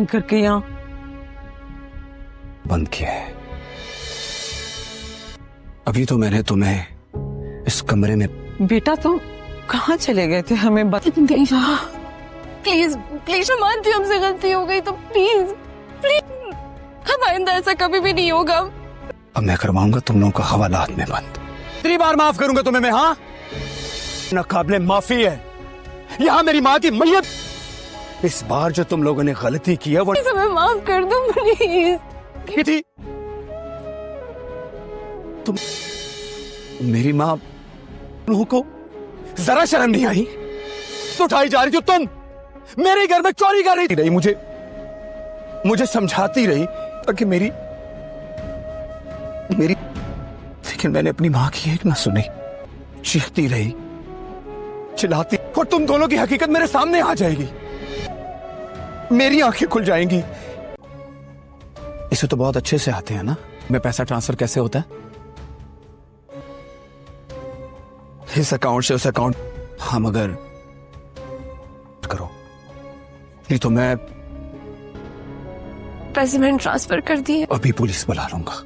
बंद करके यहाँ बंद किया है। अभी तो मैंने तुम्हें इस कमरे में। बेटा तुम कहाँ चले गए थे? हमें प्लीज प्लीज मैं मानती हूँ हमसे गलती हो गई, तो प्लीज प्लीज अब आइंदा ऐसा कभी भी नहीं होगा। अब मैं करवाऊंगा तुम लोगों का हवालात में बंद। 3 बार माफ करूंगा तुम्हें मैं। हाँ, नाकाबिले माफी है। यहाँ मेरी माँ की मैयत। इस बार जो तुम लोगों ने गलती की है वो हमें माफ कर दो प्लीज। थी। तुम मेरी माँ लोगों को जरा शर्म नहीं आई? तो उठाई जा रही थी तुम मेरे घर में चोरी कर रही मुझे समझाती रही ताकि मेरी लेकिन मैंने अपनी माँ की एक ना सुनी। चीखती रही, चिल्लाती, और तुम दोनों की हकीकत मेरे सामने आ जाएगी, मेरी आंखें खुल जाएंगी। इसे तो बहुत अच्छे से आते हैं ना मैं पैसा ट्रांसफर कैसे होता है, इस अकाउंट से उस अकाउंट। हम अगर करो नहीं तो मैं पैसे मैंने ट्रांसफर कर दिए। अभी पुलिस बुला लूंगा।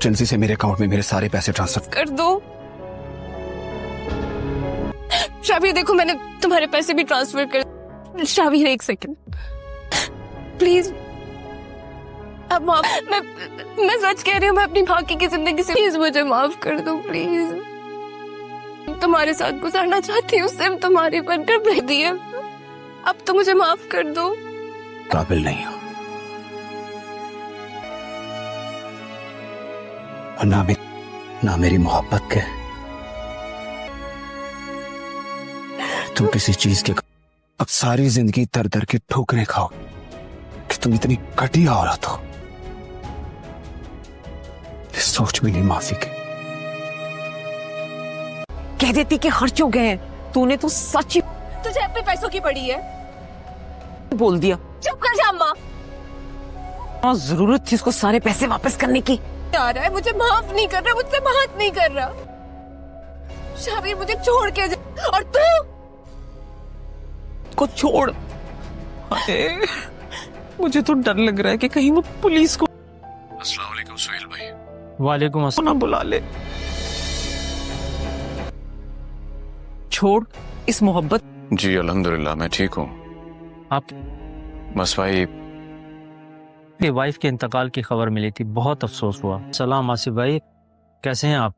जल्दी से मेरे अकाउंट में मेरे सारे पैसे ट्रांसफर कर दो। शाबिर देखो मैंने तुम्हारे पैसे भी ट्रांसफर कर। शाबिर एक सेकंड प्लीज। अब माफ, मैं सच कह रही हूँ, मैं अपनी बाकी की जिंदगी से प्लीज मुझे माफ कर दो प्लीज। तुम्हारे साथ गुजारना चाहती हूँ, सिर्फ तुम्हारी बनकर भेज दिए। अब तो मुझे माफ कर दो। काबिल नहीं हो और ना मेरी मोहब्बत के। तुम किसी चीज के अब सारी जिंदगी दर दर की ठोकरें खाओ कि तुम इतनी घटिया औरत हो। इस सोच में नहीं माफी की। कह देती कि खर्च हो गए हैं। तूने तो सच ही तुझे अपने पैसों की पड़ी है। बोल दिया। चुप कर जा अम्मा। हाँ, जरूरत थी उसको सारे पैसे वापस करने की। आ रहा है, मुझे माफ नहीं कर रहा, मुझसे बात नहीं कर रहा। शाबिर मुझे छोड़ के जा। और तू को छोड़। अरे मुझे तो डर लग रहा है कि कहीं वो पुलिस को। अस्सलाम वालेकुम सुहेल भाई। वालेकुम अस्सलाम। ना बुला ले। छोड़ इस मोहब्बत। जी अल्हम्दुलिल्लाह मैं ठीक हूँ। आप बस भाई की वाइफ के इंतकाल की खबर मिली थी, बहुत अफसोस हुआ। सलाम आसिफ भाई, कैसे हैं आप?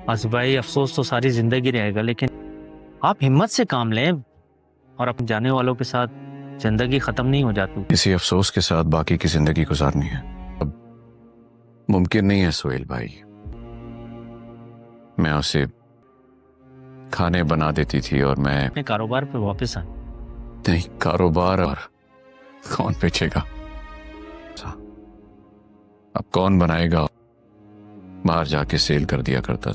आसिफ भाई अफसोस तो सारी जिंदगी रहेगा, लेकिन आप हिम्मत से काम लें और अपने जाने वालों के साथ जिंदगी खत्म नहीं हो जाती। इसी अफसोस के साथ बाकी की जिंदगी गुजारनी है। अब मुमकिन नहीं है सुहेल भाई। मैं उसे खाने बना देती थी और मैं अपने कारोबार पे वापस आए। नहीं, कारोबार और कौन बेचेगा? अब कौन बनाएगा? बाहर जाके सेल कर दिया करता।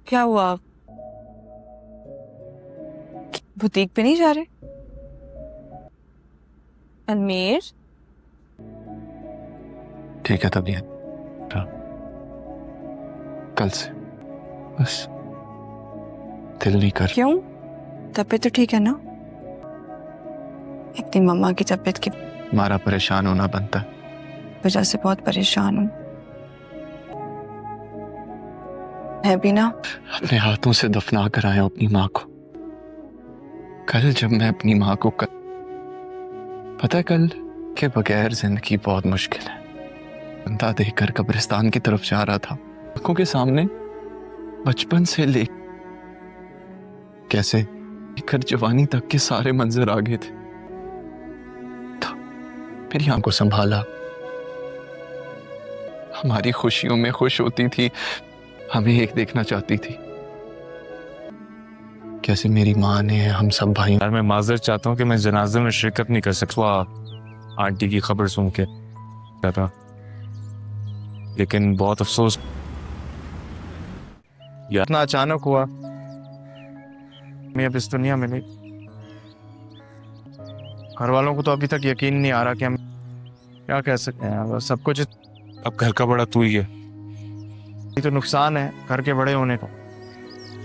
क्या हुआ? बुटीक पे नहीं जा रहे? अनमीर ठीक है तबीयत कल से बस दिल नहीं कर। क्यों? तबीयत तो ठीक है ना? अपनी मम्मा की तबीयत की हमारा परेशान होना बनता है। वजह से बहुत परेशान हूँ। है भी ना। अपने हाथों से दफना कर आया अपनी माँ को। कल जब मैं अपनी माँ को पता है कल के बगैर जिंदगी बहुत मुश्किल है। बंदा देखकर कब्रिस्तान की तरफ जा रहा था, आंखों के सामने बचपन से ले कैसे लेकर जवानी तक के सारे मंजर आ गए थे। मेरी आंखों को संभाला, हमारी खुशियों में खुश होती थी, हमें एक देखना चाहती थी। कैसे मेरी माँ ने हम सब भाई। यार मैं माजरत चाहता हूँ कि मैं जनाजे में शिरकत नहीं कर सकता। आंटी की खबर सुन के था, लेकिन बहुत अफसोस यार इतना अचानक हुआ। मैं अब इस दुनिया में नहीं। घर वालों को तो अभी तक यकीन नहीं आ रहा कि हम क्या कह सकते हैं। सब कुछ अब घर का बड़ा तू ही है। ये तो नुकसान है घर के बड़े होने का।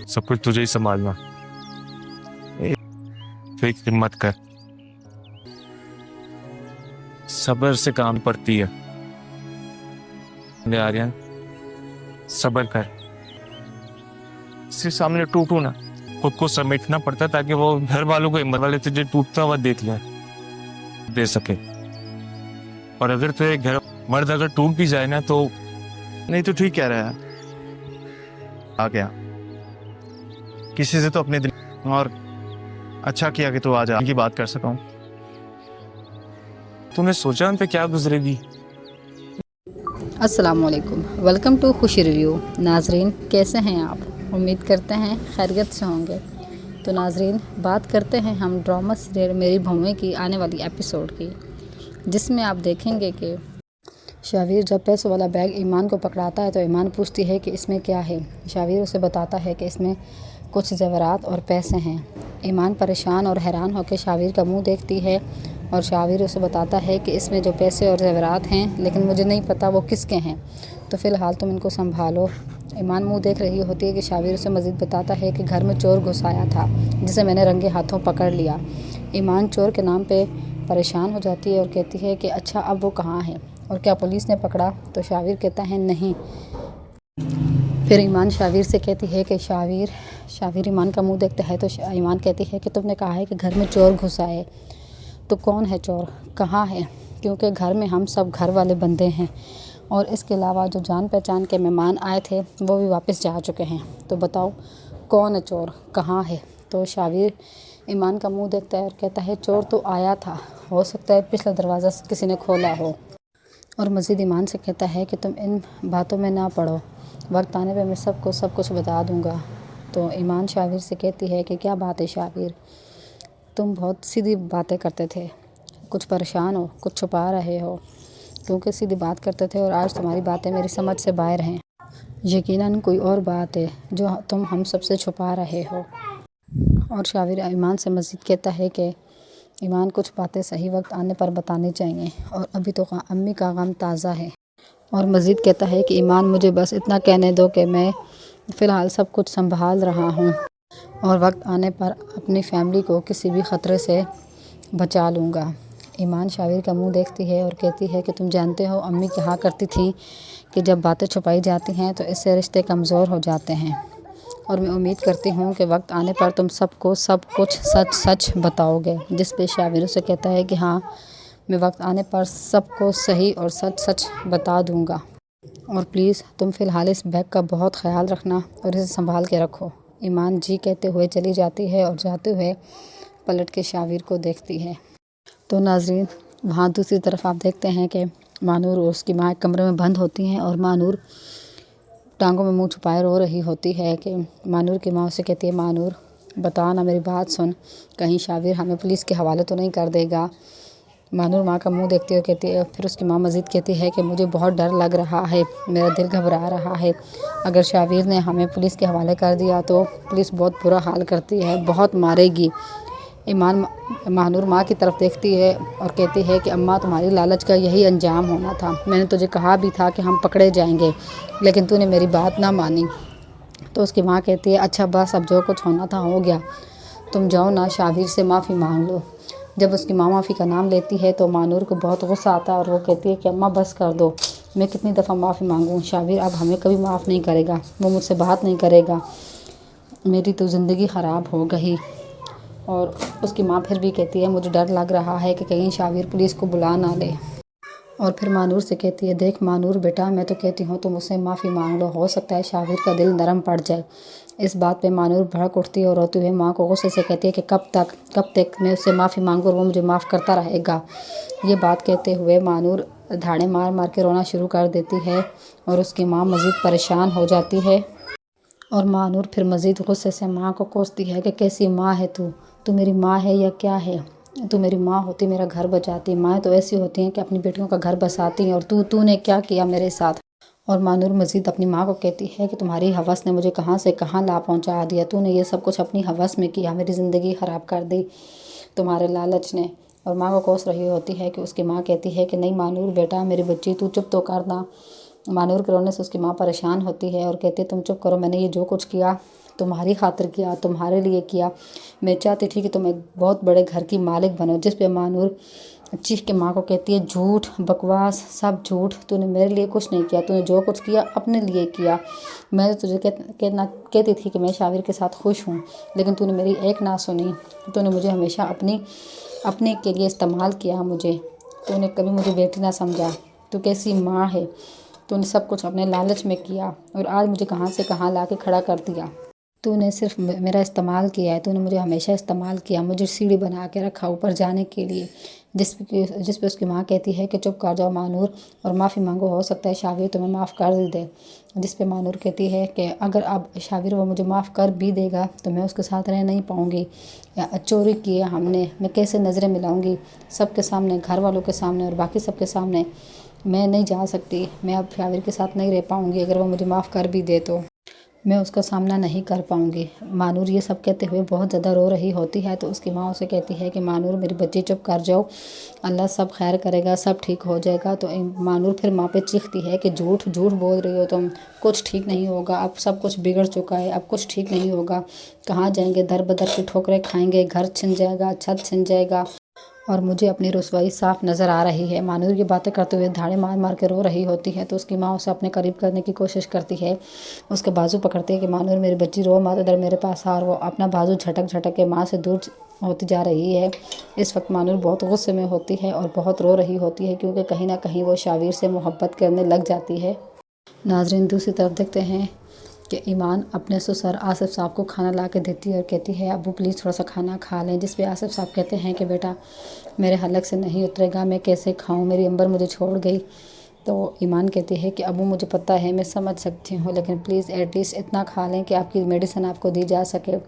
सब कुछ तुझे ही संभालना। फिक्र मत कर, सब्र से काम पड़ती है आर्यन, सब्र कर। सिर्फ सामने टूटू ना, खुद को समेटना पड़ता है ताकि वो घर वालों को हिम्मत वाले तुझे टूटता हुआ देख ले दे सके। और अगर तुझे घर मर्द अगर टूट भी जाए ना तो नहीं तो ठीक कह रहा है, आ गया किसी से तो अपने दिल, और अच्छा किया कि तू आज की बात कर सका हूं। तूने सोचा उन पे क्या गुजरेगी? अस्सलाम वालेकुम, वेलकम टू खुशी रिव्यू। नाजरीन कैसे हैं आप? उम्मीद करते हैं खैरियत से होंगे। तो नाजरीन बात करते हैं हम ड्रामा सीरियल मेरी बहुएं की आने वाली एपिसोड की, जिसमें आप देखेंगे कि शावीर जब पैसों वाला बैग ईमान को पकड़ाता है तो ईमान पूछती है कि इसमें क्या है। शावीर उसे बताता है कि इसमें कुछ ज़ेवरात और पैसे हैं। ईमान परेशान और हैरान होकर शावीर का मुंह देखती है और शावीर उसे बताता है कि इसमें जो पैसे और ज़ेवरात हैं, लेकिन मुझे नहीं पता वो किसके हैं, तो फ़िलहाल तुम इनको संभालो। ईमान मुंह देख रही होती है कि शावीर उसे मज़ीद बताता है कि घर में चोर घुस आया था जिसे मैंने रंगे हाथों पकड़ लिया। ईमान चोर के नाम पे परेशान हो जाती है और कहती है कि अच्छा अब वो कहाँ है और क्या पुलिस ने पकड़ा? तो शावीर कहता है नहीं। फिर ईमान शावीर से कहती है कि शावीर ईमान का मुंह देखता है तो ईमान कहती है कि तुमने कहा है कि घर में चोर घुस आए, तो कौन है चोर, कहाँ है? क्योंकि घर में हम सब घर वाले बंदे हैं और इसके अलावा जो जान पहचान के मेहमान आए थे वो भी वापस जा चुके हैं, तो बताओ कौन है चोर, कहाँ है? तो शावीर ईमान का मुंह देखता है और कहता है चोर तो आया था, हो सकता है पिछला दरवाज़ा किसी ने खोला हो। और मज़ीद ईमान से कहता है कि तुम इन बातों में ना पड़ो, वक्त आने पे मैं सबको सब कुछ बता दूंगा। तो ईमान शावीर से कहती है कि क्या बात है शावीर, तुम बहुत सीधी बातें करते थे, कुछ परेशान हो, कुछ छुपा रहे हो, क्योंकि सीधी बात करते थे और आज तुम्हारी बातें मेरी समझ से बाहर हैं। यकीनन कोई और बात है जो तुम हम सबसे छुपा रहे हो। और शावीर ईमान से मज़ीद कहता है कि ईमान कुछ बातें सही वक्त आने पर बतानी चाहिए और अभी तो अम्मी का गम ताज़ा है। और मज़ीद कहता है कि ईमान मुझे बस इतना कहने दो कि मैं फ़िलहाल सब कुछ संभाल रहा हूँ और वक्त आने पर अपनी फैमिली को किसी भी ख़तरे से बचा लूँगा। ईमान शावीर का मुंह देखती है और कहती है कि तुम जानते हो अम्मी कहा करती थी कि जब बातें छुपाई जाती हैं तो इससे रिश्ते कमज़ोर हो जाते हैं, और मैं उम्मीद करती हूँ कि वक्त आने पर तुम सबको सब कुछ सच सच बताओगे। जिस पे शावीर से कहता है कि हाँ मैं वक्त आने पर सबको सही और सच सच बता दूँगा, और प्लीज़ तुम फ़िलहाल इस बैग का बहुत ख्याल रखना और इसे संभाल के रखो। ईमान जी कहते हुए चली जाती है और जाते हुए पलट के शावीर को देखती है। तो नाज़रीन वहाँ दूसरी तरफ आप देखते हैं कि मानूर और उसकी माँ कमरे में बंद होती हैं और मानूर टांगों में मुंह छुपाए रो रही होती है कि मानूर की माँ उसे कहती है मानूर बता ना, मेरी बात सुन, कहीं शावीर हमें पुलिस के हवाले तो नहीं कर देगा। मानूर माँ का मुंह देखती है कहती है, फिर उसकी माँ मज़ीद कहती है कि मुझे बहुत डर लग रहा है, मेरा दिल घबरा रहा है, अगर शावीर ने हमें पुलिस के हवाले कर दिया तो पुलिस बहुत बुरा हाल करती है, बहुत मारेगी। मानूर माँ की तरफ देखती है और कहती है कि अम्मा तुम्हारी लालच का यही अंजाम होना था, मैंने तुझे कहा भी था कि हम पकड़े जाएंगे लेकिन तूने मेरी बात ना मानी। तो उसकी माँ कहती है अच्छा बस अब जो कुछ होना था हो गया, तुम जाओ ना शावीर से माफ़ी मांग लो। जब उसकी माँ माफ़ी का नाम लेती है तो मानूर को बहुत गुस्सा आता है और वो कहती है कि अम्मा बस कर दो, मैं कितनी दफ़ा माफ़ी मांगूँ, शावीर अब हमें कभी माफ़ नहीं करेगा, वो मुझसे बात नहीं करेगा, मेरी तो ज़िंदगी ख़राब हो गई। और उसकी माँ फिर भी कहती है मुझे डर लग रहा है कि कहीं शावीर पुलिस को बुला ना ले। और फिर मानूर से कहती है देख मानूर बेटा, मैं तो कहती हूँ तुम उससे माफ़ी मांग लो, हो सकता है शावीर का दिल नरम पड़ जाए। इस बात पे मानूर भड़क उठती है और रोते हुए माँ को गुस्से से कहती है कि कब तक मैं उससे माफ़ी मांगूँ और वो मुझे माफ़ करता रहेगा। ये बात कहते हुए मानूर धाड़े मार मार के रोना शुरू कर देती है और उसकी माँ मज़ीद परेशान हो जाती है। और मानूर फिर मज़ीद गुस्से से माँ को कोसती है कि कैसी माँ है तू मेरी माँ है या क्या है, तू मेरी माँ होती मेरा घर बचाती, माँ तो ऐसी होती हैं कि अपनी बेटियों का घर बसाती हैं और तूने क्या किया मेरे साथ। और मानूर मज़ीद अपनी माँ को कहती है कि तुम्हारी हवस ने मुझे कहाँ से कहाँ ला पहुँचा दिया, तूने ये सब कुछ अपनी हवस में किया, मेरी ज़िंदगी ख़राब कर दी तुम्हारे लालच ने। और माँ को कोस रही होती है कि उसकी माँ कहती है कि नहीं मानूर बेटा मेरी बच्ची तू चुप तो कर ना। मानूर के रोने से उसकी माँ परेशान होती है और कहती है तुम चुप करो, मैंने ये जो कुछ किया तुम्हारी खातिर किया, तुम्हारे लिए किया। मैं चाहती थी कि तुम एक बहुत बड़े घर की मालिक बनो। जिस पे मानूर चीख के माँ को कहती है झूठ, बकवास, सब झूठ, तूने मेरे लिए कुछ नहीं किया, तूने जो कुछ किया अपने लिए किया। मैं तो तुझे कहती थी कि मैं शाविर के साथ खुश हूँ, लेकिन तूने मेरी एक ना सुनी। तूने मुझे हमेशा अपने के लिए इस्तेमाल किया। तूने कभी मुझे बेटी ना समझा। तू कैसी माँ है, तूने सब कुछ अपने लालच में किया और आज मुझे कहाँ से कहाँ ला के खड़ा कर दिया। तूने सिर्फ मेरा इस्तेमाल किया है, तूने मुझे हमेशा इस्तेमाल किया। मुझे सीढ़ी बना के रखा ऊपर जाने के लिए, जिस पे उसकी माँ कहती है कि चुप कर जाओ मानूर और माफ़ी मांगो, हो सकता है शाविर तुम्हें माफ़ कर दे। जिस पे मानूर कहती है कि अगर अब शाविर वो मुझे माफ़ कर भी देगा तो मैं उसके साथ रह नहीं पाऊँगी। चोरी की है हमने, मैं कैसे नज़रें मिलाऊँगी सबके सामने, घर वालों के सामने और बाकी सबके सामने। मैं नहीं जा सकती, मैं अब शाविर के साथ नहीं रह पाऊँगी। अगर वो मुझे माफ़ कर भी दे तो मैं उसका सामना नहीं कर पाऊँगी। मानूर ये सब कहते हुए बहुत ज़्यादा रो रही होती है तो उसकी माँ उसे कहती है कि मानूर मेरी बच्ची चुप कर जाओ, अल्लाह सब खैर करेगा, सब ठीक हो जाएगा। तो मानूर फिर माँ पे चीखती है कि झूठ बोल रही हो तुम, कुछ ठीक नहीं होगा, अब सब कुछ बिगड़ चुका है, अब कुछ ठीक नहीं होगा। कहाँ जाएंगे, दर बदर की ठोकरें खाएंगे, घर छिन जाएगा, छत छिन जाएगा और मुझे अपनी रुसवाई साफ नज़र आ रही है। मानूर ये बातें करते हुए धाड़े मार मार के रो रही होती है तो उसकी माँ उसे अपने करीब करने की कोशिश करती है, उसके बाजू पकड़ती है कि मानूर मेरी बच्ची रो मत, इधर मेरे पास आ। और वो अपना बाजू झटक के माँ से दूर होती जा रही है। इस वक्त मानूर बहुत गुस्से में होती है और बहुत रो रही होती है क्योंकि कहीं ना कहीं वो शाविर से मोहब्बत करने लग जाती है। नाजरीन दूसरी तरफ देखते हैं कि ईमान अपने ससुर आसिफ साहब को खाना ला के देती है और कहती है अबू प्लीज़ थोड़ा सा खाना खा लें। जिस पे आसिफ साहब कहते हैं कि बेटा मेरे हलक से नहीं उतरेगा, मैं कैसे खाऊं, मेरी अंबर मुझे छोड़ गई। तो ईमान कहती है कि अबू मुझे पता है, मैं समझ सकती हूँ, लेकिन प्लीज़ एटलीस्ट इतना खा लें कि आपकी मेडिसिन आपको दी जा सके।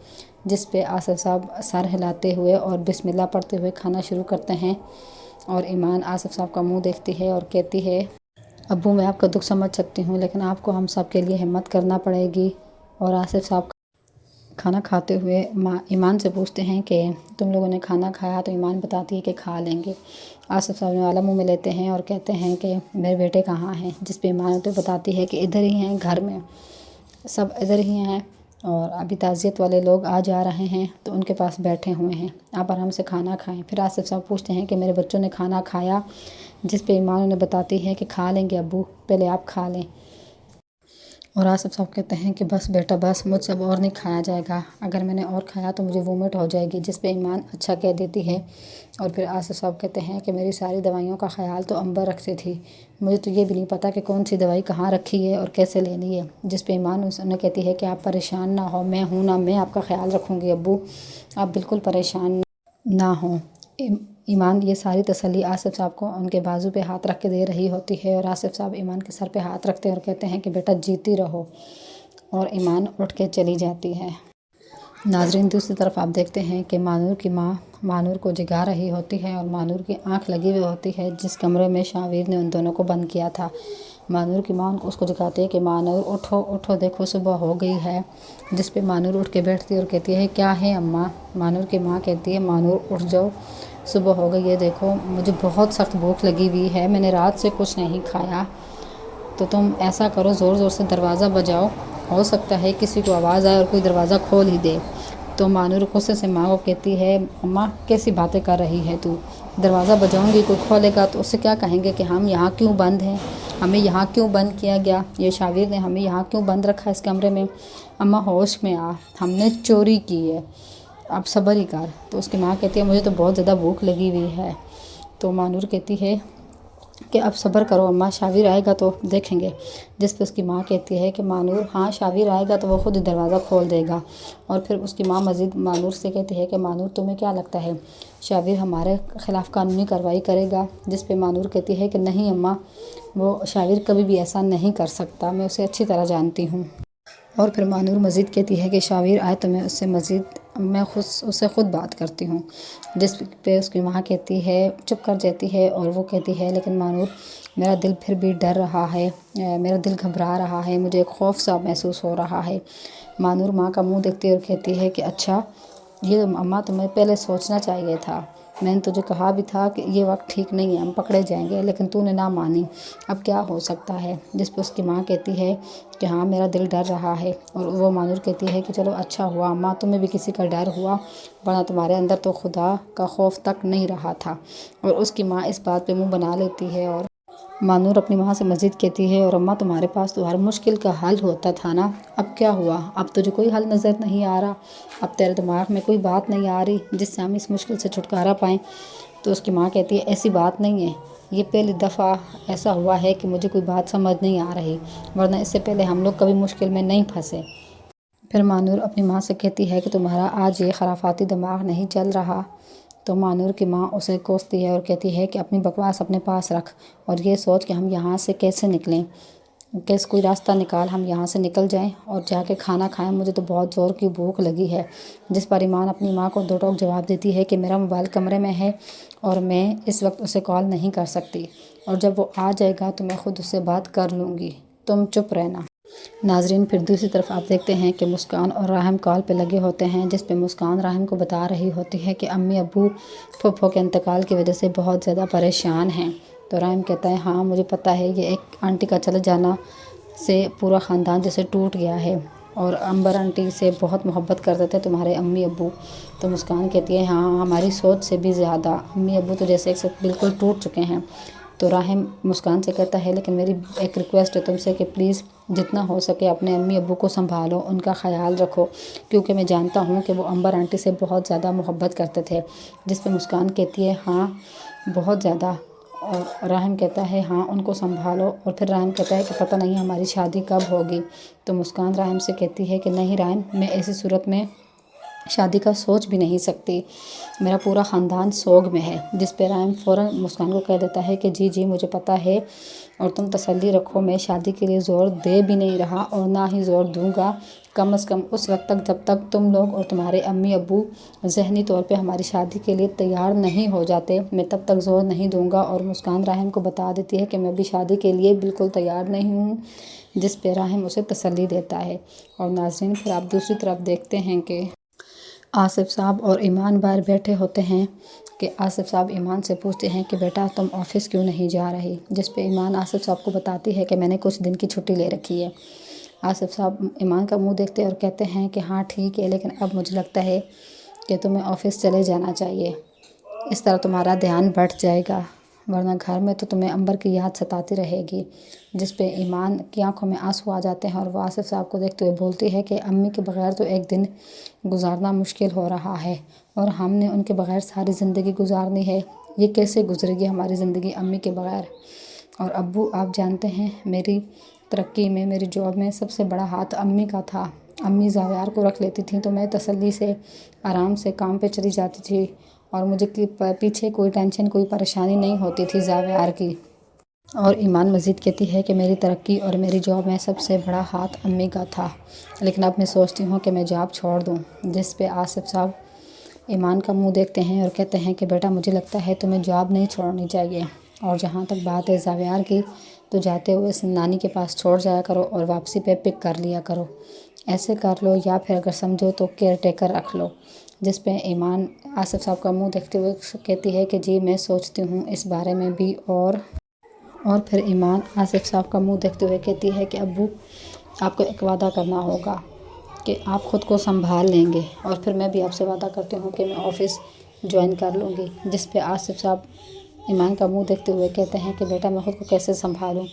जिस पे आसिफ साहब सर हिलाते हुए और बिस्मिल्लाह पढ़ते हुए खाना शुरू करते हैं और ईमान आसिफ साहब का मुँह देखती है और कहती है अब्बू मैं आपका दुख समझ सकती हूँ, लेकिन आपको हम सब के लिए हिम्मत करना पड़ेगी। और आसिफ साहब खाना खाते हुए ईमान से पूछते हैं कि तुम लोगों ने खाना खाया, तो ईमान बताती है कि खा लेंगे। आसिफ साहब ने वाला मुँह में लेते हैं और कहते हैं कि मेरे बेटे कहाँ हैं। जिस पे ईमान तो बताती है कि इधर ही हैं, घर में सब इधर ही हैं और अभी ताज़ियत वाले लोग आ जा रहे हैं तो उनके पास बैठे हुए हैं, आप आराम से खाना खाएं। फिर आसिफ साहब पूछते हैं कि मेरे बच्चों ने खाना खाया। जिस पे ईमान उन्हें बताती है कि खा लेंगे अब्बू, पहले आप खा लें। और आसिफ साहब कहते हैं कि बस बेटा बस, मुझसे अब और नहीं खाया जाएगा, अगर मैंने और खाया तो मुझे वोमिट हो जाएगी। जिस पे ईमान अच्छा कह देती है। और फिर आसिफ साहब कहते हैं कि मेरी सारी दवाइयों का ख्याल तो अंबर रखती थी, मुझे तो ये भी नहीं पता कि कौन सी दवाई कहाँ रखी है और कैसे लेनी है। जिस पे ईमान उन्हें कहती है कि आप परेशान ना हो, मैं हूँ ना, मैं आपका ख्याल रखूँगी अब्बू, आप बिल्कुल परेशान ना हो। ईमान ये सारी तसल्ली आसिफ साहब को उनके बाजू पे हाथ रख के दे रही होती है और आसिफ साहब ईमान के सर पे हाथ रखते हैं और कहते हैं कि बेटा जीती रहो। और ईमान उठ के चली जाती है। नाजरीन दूसरी तरफ आप देखते हैं कि मानूर की माँ मानूर को जगा रही होती है और मानूर की आंख लगी हुई होती है जिस कमरे में शाविर ने उन दोनों को बंद किया था। मानूर की माँ उसको जगाती है कि मानूर उठो उठो, देखो सुबह हो गई है। जिस पे मानूर उठ के बैठती है और कहती है क्या है अम्मा। मानूर की माँ कहती है मानूर उठ जाओ, सुबह हो गई है, देखो मुझे बहुत सख्त भूख लगी हुई है, मैंने रात से कुछ नहीं खाया, तो तुम ऐसा करो ज़ोर ज़ोर से दरवाज़ा बजाओ, हो सकता है किसी को आवाज़ आए और कोई दरवाज़ा खोल ही दे। तो मानूर गुस्से से माँ को कहती है अम्मा कैसी बातें कर रही है तू, दरवाज़ा बजाऊंगी कोई खोलेगा तो उससे क्या कहेंगे कि हम यहाँ क्यों बंद हैं, हमें यहाँ क्यों बंद किया गया, ये शाविर ने हमें यहाँ क्यों बंद रखा इस कमरे में। अम्मा होश में आ, हमने चोरी की है, अब सब्र ही कर। तो उसकी माँ कहती है मुझे तो बहुत ज़्यादा भूख लगी हुई है। तो मानूर कहती है कि अब सब्र करो अम्मा, शाविर आएगा तो देखेंगे। जिस पे उसकी माँ कहती है कि मानूर हाँ शाविर आएगा तो वो खुद ही दरवाज़ा खोल देगा। और फिर उसकी माँ मज़ीद मानूर से कहती है कि मानूर तुम्हें क्या लगता है शाविर हमारे ख़िलाफ़ कानूनी कार्रवाई करेगा। जिस पे मानूर कहती है कि नहीं अम्मा, वो शाविर कभी भी ऐसा नहीं कर सकता, मैं उसे अच्छी तरह जानती हूँ। और फिर मानूर मज़ीद कहती है कि शाविर आए तो मैं उससे ख़ुद बात करती हूँ। जिस पे उसकी माँ कहती है चुप कर जाती है और वो कहती है लेकिन मानूर मेरा दिल फिर भी डर रहा है, मेरा दिल घबरा रहा है, मुझे एक खौफ सा महसूस हो रहा है। मानूर माँ का मुंह देखती है और कहती है कि अच्छा ये अम्मा तुम्हें पहले सोचना चाहिए था, मैंने तुझे कहा भी था कि ये वक्त ठीक नहीं है, हम पकड़े जाएंगे, लेकिन तूने ना मानी। अब क्या हो सकता है। जिस पे उसकी माँ कहती है कि हाँ मेरा दिल डर रहा है, और वो मानूर कहती है कि चलो अच्छा हुआ अम्मा तुम्हें भी किसी का डर हुआ, वरना तुम्हारे अंदर तो खुदा का खौफ तक नहीं रहा था। और उसकी माँ इस बात पे मुंह बना लेती है, और मानूर अपनी माँ से मज़ीद कहती है और अम्मा तुम्हारे पास तो हर मुश्किल का हल होता था ना, अब क्या हुआ, अब तुझे कोई हल नज़र नहीं आ रहा, अब तेरे दिमाग में कोई बात नहीं आ रही जिससे हम इस मुश्किल से छुटकारा पाएँ। तो उसकी माँ कहती है ऐसी बात नहीं है, ये पहली दफ़ा ऐसा हुआ है कि मुझे कोई बात समझ नहीं आ रही, वरना इससे पहले हम लोग कभी मुश्किल में नहीं फंसे। फिर मानूर अपनी माँ से कहती है कि तुम्हारा आज ये खराफाती दिमाग नहीं चल रहा। तो मानूर की माँ उसे कोसती है और कहती है कि अपनी बकवास अपने पास रख, और ये सोच कि हम यहाँ से कैसे निकलें, कैसे कोई रास्ता निकाल, हम यहाँ से निकल जाएं और जाके खाना खाएं, मुझे तो बहुत ज़ोर की भूख लगी है। जिस पर ईमान अपनी माँ को दो टोक जवाब देती है कि मेरा मोबाइल कमरे में है और मैं इस वक्त उसे कॉल नहीं कर सकती, और जब वो आ जाएगा तो मैं ख़ुद उससे बात कर लूँगी, तुम चुप रहना। नाजरीन, फिर दूसरी तरफ आप देखते हैं कि मुस्कान और राहिम कॉल पे लगे होते हैं, जिस पे मुस्कान राहिम को बता रही होती है कि अम्मी अब्बू फूफो के इंतकाल की वजह से बहुत ज़्यादा परेशान हैं। तो राहिम कहता है हाँ मुझे पता है, ये एक आंटी का चले जाना से पूरा ख़ानदान जैसे टूट गया है, और अंबर आंटी से बहुत मोहब्बत करते थे तुम्हारे अम्मी अब्बू। तो मुस्कान कहती है हाँ हमारी सोच से भी ज़्यादा, अम्मी अब्बू तो जैसे एक साथ बिल्कुल टूट चुके हैं। तो राहिम मुस्कान से कहता है लेकिन मेरी एक रिक्वेस्ट है तुमसे कि प्लीज़ जितना हो सके अपने अम्मी अब्बू को संभालो, उनका ख्याल रखो, क्योंकि मैं जानता हूँ कि वो अंबर आंटी से बहुत ज़्यादा मोहब्बत करते थे। जिस पे मुस्कान कहती है हाँ बहुत ज़्यादा, और राहिम कहता है हाँ उनको संभालो। और फिर राहिम कहता है कि पता नहीं हमारी शादी कब होगी। तो मुस्कान राहिम से कहती है कि नहीं राहिम, मैं ऐसी सूरत में शादी का सोच भी नहीं सकती, मेरा पूरा ख़ानदान सोग में है। जिस पे राहिम फ़ौरन मुस्कान को कह देता है कि जी मुझे पता है, और तुम तसल्ली रखो, मैं शादी के लिए ज़ोर दे भी नहीं रहा और ना ही ज़ोर दूंगा, कम से कम उस वक्त तक जब तक तुम लोग और तुम्हारे अम्मी अब्बू ज़हनी तौर पे हमारी शादी के लिए तैयार नहीं हो जाते, मैं तब तक ज़ोर नहीं दूंगा। और मुस्कान राहिम को बता देती है कि मैं भी शादी के लिए बिल्कुल तैयार नहीं हूँ, जिस पे राहिम उसे तसल्ली देता है। और नाज़रीन, फिर आप दूसरी तरफ देखते हैं कि आसिफ साहब और ईमान बाहर बैठे होते हैं कि आसिफ साहब ईमान से पूछते हैं कि बेटा तुम ऑफ़िस क्यों नहीं जा रही। जिस पे ईमान आसिफ साहब को बताती है कि मैंने कुछ दिन की छुट्टी ले रखी है। आसिफ साहब ईमान का मुंह देखते और कहते हैं कि हाँ ठीक है, लेकिन अब मुझे लगता है कि तुम्हें ऑफ़िस चले जाना चाहिए, इस तरह तुम्हारा ध्यान बढ़ जाएगा, वरना घर में तो तुम्हें अंबर की याद सताती रहेगी। जिस पे ईमान की आंखों में आंसू आ जाते हैं और वो आसिफ साहब को देखते हुए बोलती है कि अम्मी के बग़ैर तो एक दिन गुजारना मुश्किल हो रहा है, और हमने उनके बग़ैर सारी ज़िंदगी गुजारनी है, ये कैसे गुजरेगी हमारी ज़िंदगी अम्मी के बग़ैर। और अब्बू आप जानते हैं मेरी तरक्की में, मेरी जॉब में सबसे बड़ा हाथ अम्मी का था। अम्मी ज़ावियार को रख लेती थी तो मैं तसल्ली से आराम से काम पे चली जाती थी, और मुझे पीछे कोई टेंशन कोई परेशानी नहीं होती थी ज़ावियार की। और ईमान मज़ीद कहती है कि मेरी तरक्की और मेरी जॉब में सबसे बड़ा हाथ अम्मी का था, लेकिन अब मैं सोचती हूँ कि मैं जॉब छोड़ दूँ। जिस पे आसिफ साहब ईमान का मुंह देखते हैं और कहते हैं कि बेटा मुझे लगता है तुम्हें जॉब नहीं छोड़नी चाहिए, और जहाँ तक बात है ज़ावियार की, तो जाते हुए नानी के पास छोड़ जाया करो और वापसी पे पिक कर लिया करो, ऐसे कर लो, या फिर अगर समझो तो केयर टेकर रख लो। जिस पे ईमान आसिफ साहब का मुंह देखते हुए कहती है कि जी मैं सोचती हूँ इस बारे में भी। और फिर ईमान आसिफ साहब का मुंह देखते हुए कहती है कि अब्बू आपको एक वादा करना होगा कि आप ख़ुद को संभाल लेंगे, और फिर मैं भी आपसे वादा करती हूँ कि मैं ऑफ़िस ज्वाइन कर लूँगी। जिस पे आसिफ साहब ईमान का मुंह देखते हुए कहते हैं कि बेटा मैं ख़ुद को कैसे संभालूँ,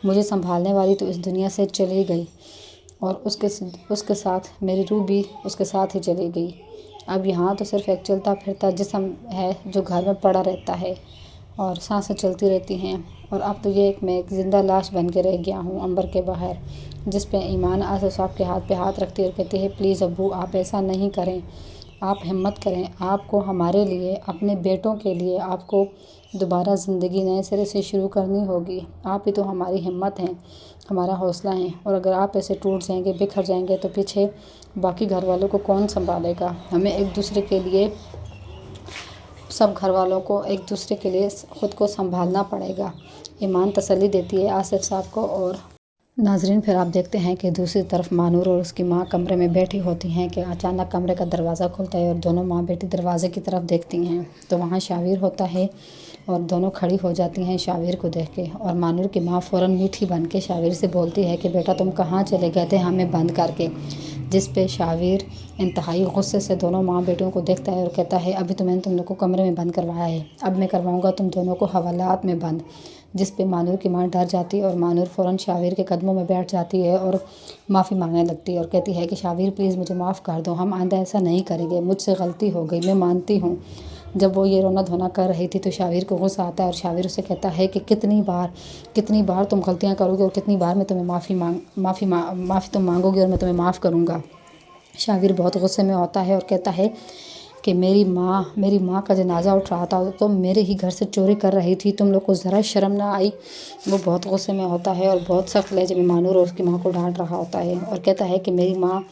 मुझे संभालने वाली तो इस दुनिया से चली गई, और उसके साथ मेरी रूह भी उसके साथ ही चली गई। अब यहाँ तो सिर्फ़ एक चलता फिरता जिस्म है जो घर में पड़ा रहता है और सांसें चलती रहती हैं, और अब तो ये मैं एक ज़िंदा लाश बन के रह गया हूँ अंबर के बाहर। जिस पे ईमान आसिफ साहब के हाथ पे हाथ रखती है और कहती है प्लीज़ अब्बू आप ऐसा नहीं करें, आप हिम्मत करें, आपको हमारे लिए, अपने बेटों के लिए आपको दोबारा ज़िंदगी नए सिरे से शुरू करनी होगी। आप ही तो हमारी हिम्मत हैं, हमारा हौसला हैं, और अगर आप ऐसे टूट जाएंगे, बिखर जाएंगे तो पीछे बाकी घर वालों को कौन संभालेगा। हमें एक दूसरे के लिए, सब घर वालों को एक दूसरे के लिए ख़ुद को संभालना पड़ेगा। ईमान तसल्ली देती है आसिफ साहब को, और नाजरीन फिर आप देखते हैं कि दूसरी तरफ मानूर और उसकी माँ कमरे में बैठी होती हैं कि अचानक कमरे का दरवाज़ा खुलता है और दोनों माँ बेटी दरवाज़े की तरफ देखती हैं तो वहाँ शाविर होता है और दोनों खड़ी हो जाती हैं शाविर को देख के। और मानूर की माँ फ़ौरन मीठी बन के शाविर से बोलती है कि बेटा तुम कहाँ चले गए थे हमें बंद करके, जिस पे शाविर इंतहाई गुस्से से दोनों माँ बेटियों को देखता है और कहता है अभी तो मैंने तुम लोग को कमरे में बंद करवाया है, अब मैं करवाऊँगा तुम दोनों को हवालात में बंद। जिस पे मानूर की माँ डर जाती है और मानूर फ़ौरन शाविर के कदमों में बैठ जाती है और माफ़ी मांगने लगती है और कहती है कि शाविर प्लीज़ मुझे माफ़ कर दो, हम आइंदा ऐसा नहीं करेंगे, मुझसे गलती हो गई, मैं मानती हूँ। जब वो ये रोना धोना कर रही थी तो शाविर को गुस्सा आता है और शाविर उसे कहता है कि कितनी बार तुम गलतियाँ करोगे और कितनी बार मैं तुम्हें माफ़ी तुम मांगोगे और मैं तुम्हें माफ़ करूँगा। शाविर बहुत गुस्से में होता है और कहता है कि मेरी माँ का जनाजा उठ रहा था तो तुम मेरे ही घर से चोरी कर रही थी, तुम लोग को ज़रा शर्म ना आई। वो बहुत गुस्से में होता है और बहुत सख्त लहजे में मानूर और उसकी माँ को डांट रहा होता है और कहता है कि मेरी माँ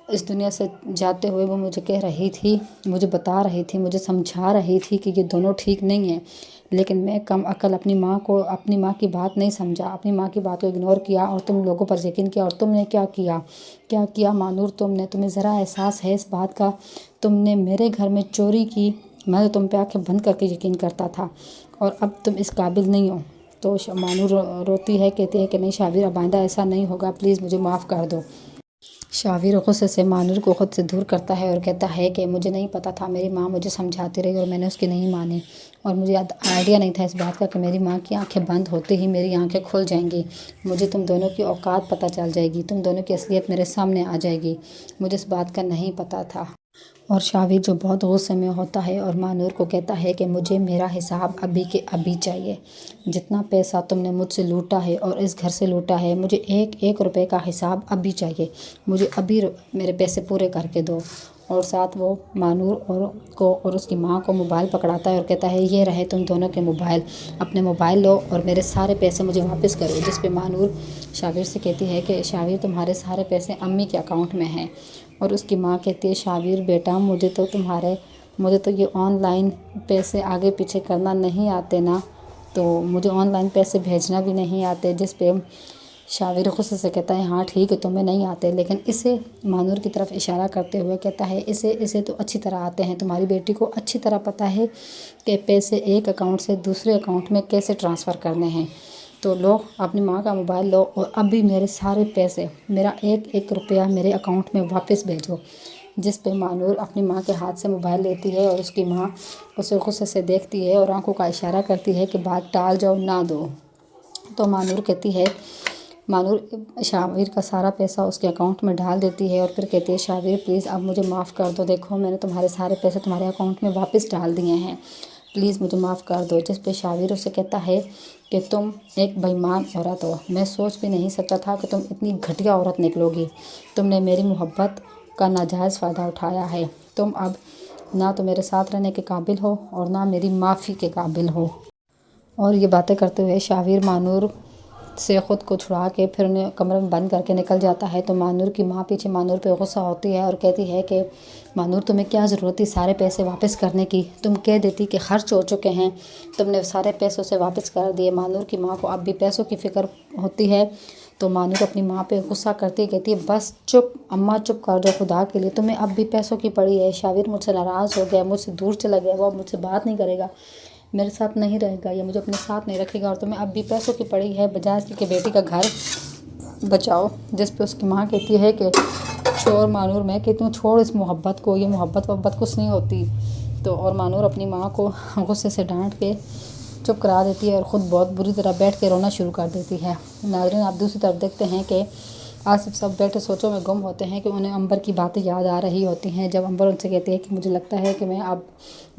इस दुनिया से जाते हुए वो मुझे कह रही थी, मुझे बता रही थी, मुझे समझा रही थी कि ये दोनों ठीक नहीं है, लेकिन मैं कम अकल अपनी माँ की बात नहीं समझा, अपनी माँ की बात को इग्नोर किया और तुम लोगों पर यकीन किया। और तुमने क्या किया मानूर, तुम्हें ज़रा एहसास है इस बात का, तुमने मेरे घर में चोरी की, मैं तो तुम पे आंखें बंद करके यकीन करता था और अब तुम इस काबिल नहीं हो। तो मानूर रोती है, कहती है कि नहीं शाविर अब आइंदा ऐसा नहीं होगा, प्लीज़ मुझे माफ़ कर दो। शाविर गुस्से से मानूर को ख़ुद से दूर करता है और कहता है कि मुझे नहीं पता था, मेरी माँ मुझे समझाती रही और मैंने उसकी नहीं मानी और मुझे आइडिया नहीं था इस बात का कि मेरी माँ की आंखें बंद होते ही मेरी आंखें खुल जाएंगी, मुझे तुम दोनों की औकात पता चल जाएगी, तुम दोनों की असलियत मेरे सामने आ जाएगी, मुझे इस बात का नहीं पता था। और शाविर जो बहुत गुस्से में होता है और मानूर को कहता है कि मुझे मेरा हिसाब अभी के अभी चाहिए, जितना पैसा तुमने मुझसे लूटा है और इस घर से लूटा है, मुझे एक रुपए का हिसाब अभी चाहिए, मुझे अभी मेरे पैसे पूरे करके दो। और साथ वो मानूर और उसकी माँ को मोबाइल पकड़ाता है और कहता है ये रहे तुम दोनों के मोबाइल, अपने मोबाइल लो और मेरे सारे पैसे मुझे वापस करो। जिस पे मानूर शाविर से कहती है कि शाविर तुम्हारे सारे पैसे अम्मी के अकाउंट में हैं। और उसकी माँ कहती है शाविर बेटा मुझे तो ये ऑनलाइन पैसे आगे पीछे करना नहीं आते ना, तो मुझे ऑनलाइन पैसे भेजना भी नहीं आते। जिस पे शाविर गुस्से से कहता है हाँ ठीक है तुम्हें नहीं आते, लेकिन इसे मानूर की तरफ इशारा करते हुए कहता है इसे तो अच्छी तरह आते हैं, तुम्हारी बेटी को अच्छी तरह पता है कि पैसे एक अकाउंट से दूसरे अकाउंट में कैसे ट्रांसफ़र करने हैं, तो लो अपनी माँ का मोबाइल लो और अभी मेरे सारे पैसे, मेरा एक रुपया मेरे अकाउंट में वापस भेजो। जिस पे मानूर अपनी माँ के हाथ से मोबाइल लेती है और उसकी माँ उसे गुस्से से देखती है और आंखों का इशारा करती है कि बात टाल जाओ ना दो। तो मानूर शाविर का सारा पैसा उसके अकाउंट में डाल देती है और फिर कहती है शाविर प्लीज़ अब मुझे माफ़ कर दो, देखो मैंने तुम्हारे सारे पैसे तुम्हारे अकाउंट में वापस डाल दिए हैं, प्लीज़ मुझे माफ़ कर दो। जिस पे शाविर उसे कहता है कि तुम एक बेईमान औरत हो, मैं सोच भी नहीं सकता था कि तुम इतनी घटिया औरत निकलोगी, तुमने मेरी मोहब्बत का नाजायज़ फ़ायदा उठाया है, तुम अब ना तो मेरे साथ रहने के काबिल हो और ना मेरी माफ़ी के काबिल हो। और ये बातें करते हुए शाविर मानूर से ख़ुद को छुड़ा के फिर उन्हें कमरे में बंद करके निकल जाता है। तो मानूर की माँ पीछे मानूर पे गुस्सा होती है और कहती है कि मानूर तुम्हें क्या ज़रूरत थी सारे पैसे वापस करने की, तुम कह देती कि खर्च हो चुके हैं, तुमने सारे पैसों से वापस कर दिए। मानूर की माँ को अब भी पैसों की फ़िक्र होती है तो मानूर अपनी माँ पे गुस्सा करती कहती है बस चुप अम्मा, चुप कर दो खुदा के लिए, तुम्हें अब भी पैसों की पड़ी है। शाविर मुझसे नाराज़ हो गया, मुझसे दूर चला गया, वो मुझसे बात नहीं करेगा, मेरे साथ नहीं रहेगा, ये मुझे अपने साथ नहीं रखेगा और तुम्हें अब भी पैसों की पड़ी है, बजाय इसके कि बेटी का घर बचाओ। जिस पे उसकी माँ कहती है कि छोड़ मानूर, मैं कहती हूँ छोड़ इस मोहब्बत को, ये मोहब्बत कुछ नहीं होती। तो और मानूर अपनी माँ को गुस्से से डांट के चुप करा देती है और ख़ुद बहुत बुरी तरह बैठ के रोना शुरू कर देती है। नाज़रीन आप दूसरी तरफ देखते हैं कि आसिफ सब बैठे सोचों में गुम होते हैं कि उन्हें अंबर की बातें याद आ रही होती हैं। जब अंबर उनसे कहती है कि मुझे लगता है कि मैं अब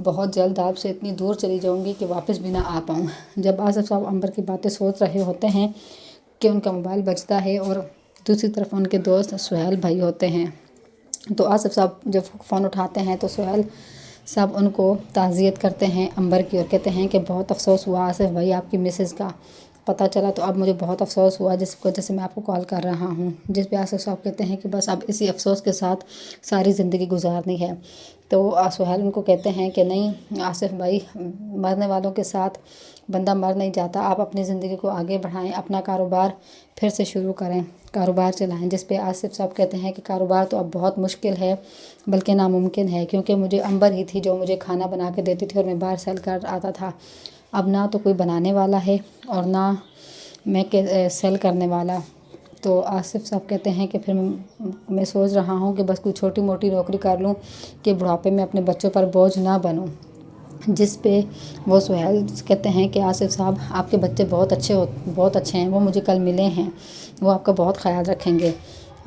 बहुत जल्द आपसे इतनी दूर चली जाऊंगी कि वापस भी ना आ पाऊँ। जब आसिफ साहब अंबर की बातें सोच रहे होते हैं कि उनका मोबाइल बजता है और दूसरी तरफ उनके दोस्त सुहेल भाई होते हैं। तो आसिफ साहब जब फ़ोन उठाते हैं तो सुहेल साहब उनको ताज़ियत करते हैं अंबर की और कहते हैं कि बहुत अफसोस हुआ आसिफ भाई आपकी मिसेज़ का, پتہ چلا تو اب مجھے بہت افسوس ہوا، جس وجہ سے میں آپ کو کال کر رہا ہوں، جس پہ آصف صاحب کہتے ہیں کہ بس اب اسی افسوس کے ساتھ ساری زندگی گزارنی ہے۔ تو سہیل ان کو کہتے ہیں کہ نہیں آصف بھائی، مرنے والوں کے ساتھ بندہ مر نہیں جاتا، آپ اپنی زندگی کو آگے بڑھائیں، اپنا کاروبار پھر سے شروع کریں، کاروبار چلائیں۔ جس پہ آصف صاحب کہتے ہیں کہ کاروبار تو اب بہت مشکل ہے بلکہ ناممکن ہے، کیونکہ مجھے امبر ہی تھی جو مجھے کھانا بنا کے دیتی تھی اور میں باہر سیل کر آتا تھا، اب نہ تو کوئی بنانے والا ہے اور نہ میں سیل کرنے والا۔ تو آصف صاحب کہتے ہیں کہ پھر میں سوچ رہا ہوں کہ بس کوئی چھوٹی موٹی نوکری کر لوں کہ بڑھاپے میں اپنے بچوں پر بوجھ نہ بنوں۔ جس پہ وہ سہیل کہتے ہیں کہ آصف صاحب آپ کے بچے بہت اچھے ہیں، وہ مجھے کل ملے ہیں، وہ آپ کا بہت خیال رکھیں گے۔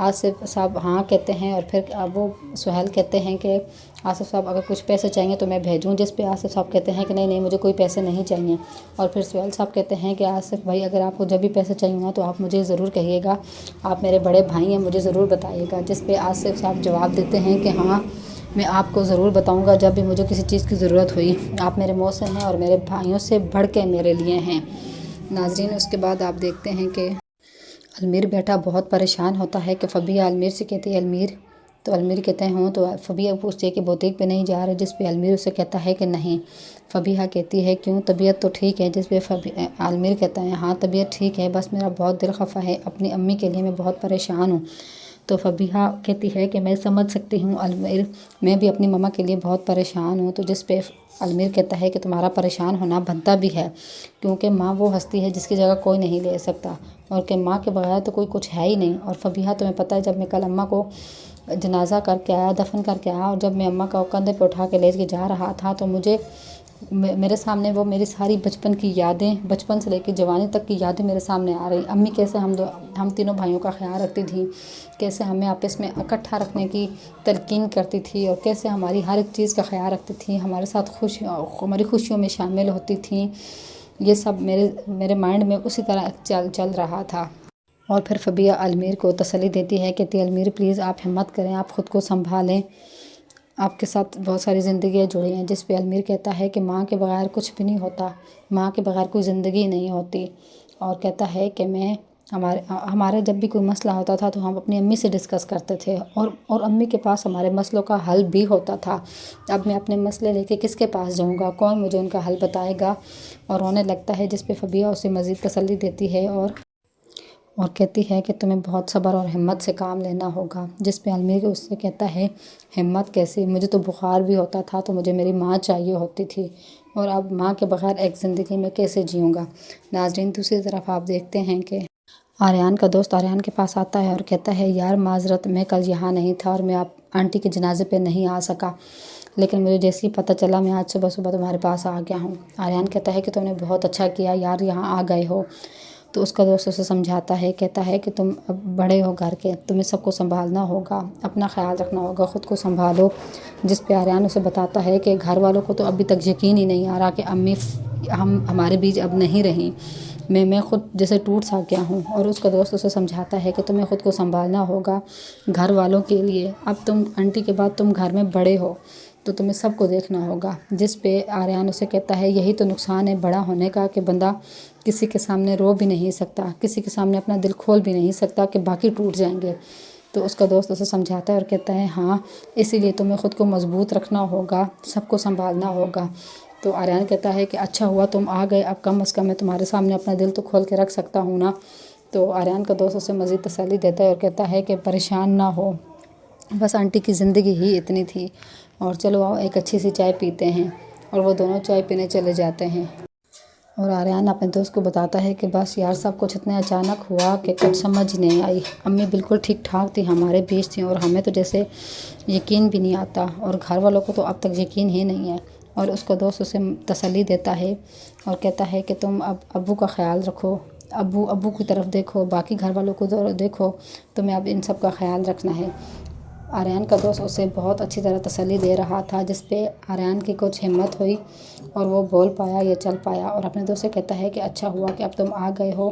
آصف صاحب ہاں کہتے ہیں، اور پھر وہ سہیل کہتے ہیں کہ آصف صاحب اگر کچھ پیسے چاہیے تو میں بھیجوں، جس پہ آصف صاحب کہتے ہیں کہ نہیں مجھے کوئی پیسے نہیں چاہیے۔ اور پھر سہیل صاحب کہتے ہیں کہ آصف بھائی اگر آپ کو جب بھی پیسے چاہیے ہوں تو آپ مجھے ضرور کہیے گا، آپ میرے بڑے بھائی ہیں، مجھے ضرور بتائیے گا۔ جس پہ آصف صاحب جواب دیتے ہیں کہ ہاں میں آپ کو ضرور بتاؤں گا جب بھی مجھے کسی چیز کی ضرورت ہوئی، آپ میرے محسن ہیں اور میرے بھائیوں سے بڑھ کے میرے لیے ہیں۔ ناظرین اس کے بعد آپ دیکھتے ہیں کہ المیر بیٹا بہت پریشان ہوتا ہے کہ فبیہ المیر سے کہتی ہے المیر، تو المیر کہتے ہیں ہوں، تو فبیہ پوچھتی ہے کہ بوتیک پہ نہیں جا رہے، جس پہ المیر اسے کہتا ہے کہ نہیں۔ فبیہ کہتی ہے کیوں، طبیعت تو ٹھیک ہے، جس پہ المیر کہتا ہے ہاں طبیعت ٹھیک ہے، بس میرا بہت دل خفا ہے، اپنی امی کے لیے میں بہت پریشان ہوں۔ تو فبیہ کہتی ہے کہ میں سمجھ سکتی ہوں المیر، میں بھی اپنی ماما کے لیے بہت پریشان ہوں۔ تو جس پہ المیر کہتا ہے کہ تمہارا پریشان ہونا بنتا بھی ہے، کیونکہ ماں وہ ہستی ہے جس کی جگہ کوئی نہیں لے سکتا، اور کہ ماں کے بغیر تو کوئی کچھ ہے ہی نہیں۔ اور فبیہ تمہیں پتہ ہے جب میں کل اماں کو جنازہ کر کے آیا، دفن کر کے آیا، اور جب میں اماں کا کندھے پہ اٹھا کے لے کے جا رہا تھا تو مجھے میرے سامنے وہ میری ساری بچپن کی یادیں، بچپن سے لے کے جوانی تک کی یادیں میرے سامنے آ رہی۔ امی کیسے ہم تینوں بھائیوں کا خیال رکھتی تھیں، کیسے ہمیں آپس میں اکٹھا رکھنے کی تلقین کرتی تھی، اور کیسے ہماری ہر ایک چیز کا خیال رکھتی تھیں، ہمارے ساتھ ہماری خوشیوں میں شامل ہوتی تھیں۔ یہ سب میرے مائنڈ میں اسی طرح چل رہا تھا۔ اور پھر فبیہ المیر کو تسلی دیتی ہے کہ المیر پلیز آپ ہمت کریں، آپ خود کو سنبھالیں، آپ کے ساتھ بہت ساری زندگیاں جڑی ہیں۔ جس پہ المیر کہتا ہے کہ ماں کے بغیر کچھ بھی نہیں ہوتا، ماں کے بغیر کوئی زندگی نہیں ہوتی، اور کہتا ہے کہ ہمارے جب بھی کوئی مسئلہ ہوتا تھا تو ہم اپنی امی سے ڈسکس کرتے تھے، اور امی کے پاس ہمارے مسئلوں کا حل بھی ہوتا تھا۔ اب میں اپنے مسئلے لے کے کس کے پاس جاؤں گا، کون مجھے ان کا حل بتائے گا، اور رونے لگتا ہے۔ جس پہ فبیہ اسے مزید تسلی دیتی ہے اور کہتی ہے کہ تمہیں بہت صبر اور ہمت سے کام لینا ہوگا۔ جس پہ المیر اس سے کہتا ہے ہمت کیسے، مجھے تو بخار بھی ہوتا تھا تو مجھے میری ماں چاہیے ہوتی تھی، اور اب ماں کے بغیر ایک زندگی میں کیسے جیوں گا۔ ناظرین دوسری طرف آپ دیکھتے ہیں کہ آریان کا دوست آریان کے پاس آتا ہے اور کہتا ہے یار معذرت، میں کل یہاں نہیں تھا اور میں آنٹی کے جنازے پہ نہیں آ سکا، لیکن مجھے جیسے ہی پتہ چلا میں آج صبح تمہارے پاس آ گیا ہوں۔ آریان کہتا ہے کہ تم نے بہت اچھا کیا یار، یہاں آ گئے ہو۔ تو اس کا دوست اسے سمجھاتا ہے، کہتا ہے کہ تم اب بڑے ہو گھر کے، تمہیں سب کو سنبھالنا ہوگا، اپنا خیال رکھنا ہوگا، خود کو سنبھالو۔ جس پہ آریان اسے بتاتا ہے کہ گھر والوں کو تو ابھی تک یقین ہی نہیں آ رہا کہ امی ہمارے بیچ اب نہیں رہیں، میں خود جیسے ٹوٹ سا گیا ہوں۔ اور اس کا دوست اسے سمجھاتا ہے کہ تمہیں خود کو سنبھالنا ہوگا گھر والوں کے لیے، اب تم آنٹی کے بعد تم گھر میں بڑے ہو تو تمہیں سب کو دیکھنا ہوگا۔ جس پہ آریان اسے کہتا ہے یہی تو نقصان ہے بڑا ہونے کا، کہ بندہ کسی کے سامنے رو بھی نہیں سکتا، کسی کے سامنے اپنا دل کھول بھی نہیں سکتا کہ باقی ٹوٹ جائیں گے۔ تو اس کا دوست اسے سمجھاتا ہے اور کہتا ہے ہاں اسی لیے تمہیں خود کو مضبوط رکھنا ہوگا، سب کو سنبھالنا ہوگا۔ تو آریان کہتا ہے کہ اچھا ہوا تم آ گئے، اب کم از کم میں تمہارے سامنے اپنا دل تو کھول کے رکھ سکتا ہوں نا۔ تو آریان کا دوست اسے مزید تسلی دیتا ہے اور کہتا ہے کہ پریشان نہ ہو، بس آنٹی کی زندگی ہی اتنی تھی، اور چلو آؤ ایک اچھی سی چائے پیتے ہیں۔ اور وہ دونوں چائے پینے چلے جاتے ہیں، اور آریان اپنے دوست کو بتاتا ہے کہ بس یار سب کچھ اتنے اچانک ہوا کہ کچھ سمجھ ہی نہیں آئی، امی بالکل ٹھیک ٹھاک تھی، ہمارے بیچ تھیں، اور ہمیں تو جیسے یقین بھی نہیں آتا، اور گھر والوں کو تو اب تک یقین ہی نہیں ہے۔ اور اس کا دوست اسے تسلی دیتا ہے اور کہتا ہے کہ تم اب ابو کا خیال رکھو، ابو کی طرف دیکھو، باقی گھر والوں کو دیکھو، تمہیں اب ان سب کا خیال رکھنا ہے۔ آریان کا دوست اسے بہت اچھی طرح تسلی دے رہا تھا، جس پہ آریان کی کچھ ہمت ہوئی اور وہ بول پایا یا چل پایا، اور اپنے دوست سے کہتا ہے کہ اچھا ہوا کہ اب تم آ گئے ہو،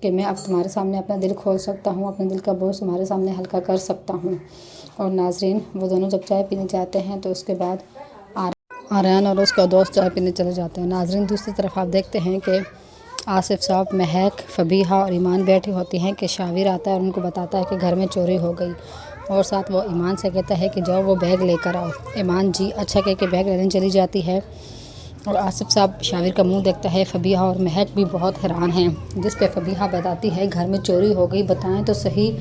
کہ میں اب تمہارے سامنے اپنا دل کھول سکتا ہوں، اپنے دل کا بوجھ تمہارے سامنے ہلکا کر سکتا ہوں۔ اور ناظرین وہ دونوں جب چائے پینے جاتے ہیں تو اس کے بعد آریان اور اس کا دوست چائے پینے چلے جاتے ہیں۔ ناظرین دوسری طرف آپ دیکھتے ہیں کہ आसिफ साहब, महक, फबीहा और ईमान बैठी होती हैं कि शाविर आता है और उनको बताता है कि घर में चोरी हो गई, और साथ वो ईमान से कहता है कि जाओ वो बैग लेकर आओ। ईमान जी अच्छा कह के बैग लेने चली जाती है और आसिफ साहब शाविर का मुंह देखता है। फबीहा और महक भी बहुत हैरान हैं, जिस पे फबीहा बताती है घर में चोरी हो गई, बताएं तो सही